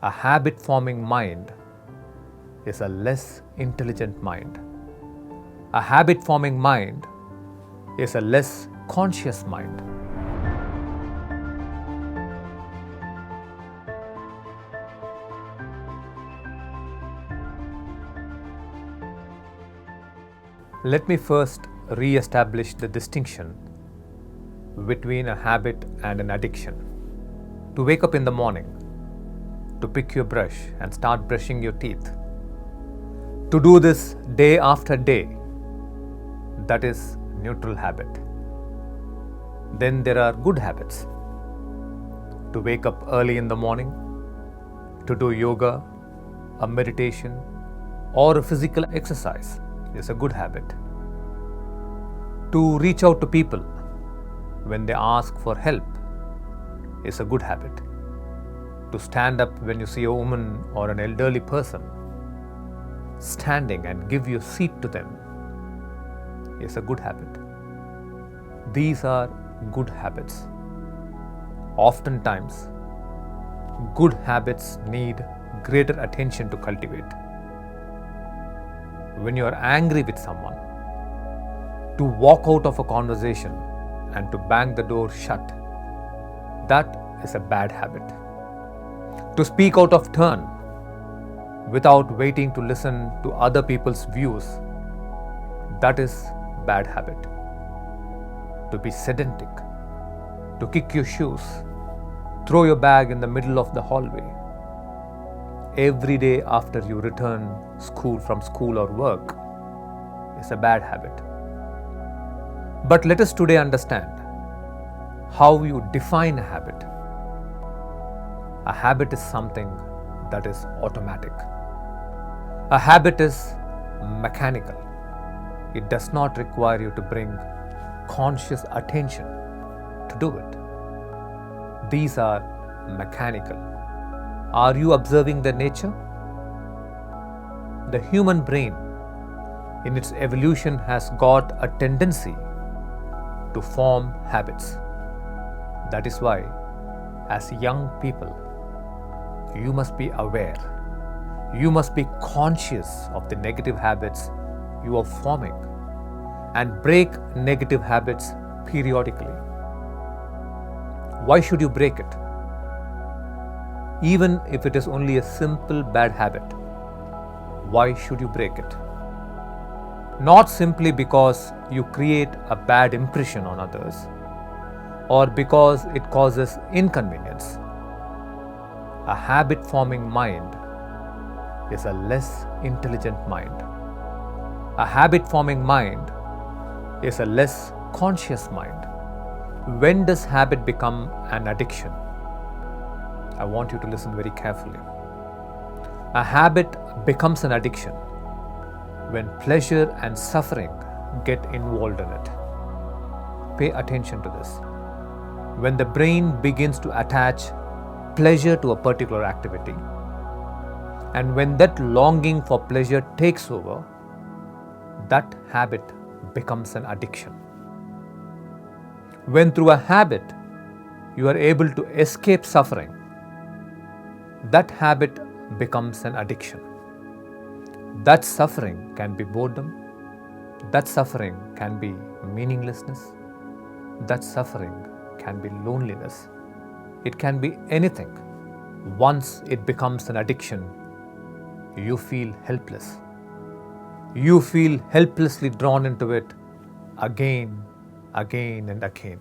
A habit-forming mind is a less intelligent mind. A habit-forming mind is a less conscious mind. Let me first re-establish the distinction between a habit and an addiction. To wake up in the morning, to pick your brush and start brushing your teeth, to do this day after day, that is neutral habit. Then there are good habits. To wake up early in the morning, to do yoga, a meditation, or a physical exercise is a good habit. To reach out to people when they ask for help is a good habit. To stand up when you see a woman or an elderly person standing and give your seat to them is a good habit. These are good habits. Oftentimes, good habits need greater attention to cultivate. When you are angry with someone, to walk out of a conversation and to bang the door shut, that is a bad habit. To speak out of turn without waiting to listen to other people's views, that is bad habit. To be sedentary, to kick your shoes, throw your bag in the middle of the hallway every day after you return from school or work is a bad habit. But let us today understand how you define a habit. A habit is something that is automatic. A habit is mechanical. It does not require you to bring conscious attention to do it. These are mechanical. Are you observing the nature? The human brain, in its evolution, has got a tendency to form habits. That is why, as young people, you must be aware. You must be conscious of the negative habits you are forming and break negative habits periodically. Why should you break it? Even if it is only a simple bad habit, why should you break it? Not simply because you create a bad impression on others or because it causes inconvenience. A habit-forming mind is a less intelligent mind. A habit-forming mind is a less conscious mind. When does habit become an addiction? I want you to listen very carefully. A habit becomes an addiction when pleasure and suffering get involved in it. Pay attention to this. When the brain begins to attach pleasure to a particular activity, and when that longing for pleasure takes over, that habit becomes an addiction. When through a habit you are able to escape suffering, that habit becomes an addiction. That suffering can be boredom. That suffering can be meaninglessness. That suffering can be loneliness. It can be anything. Once it becomes an addiction, you feel helpless. You feel helplessly drawn into it again and again.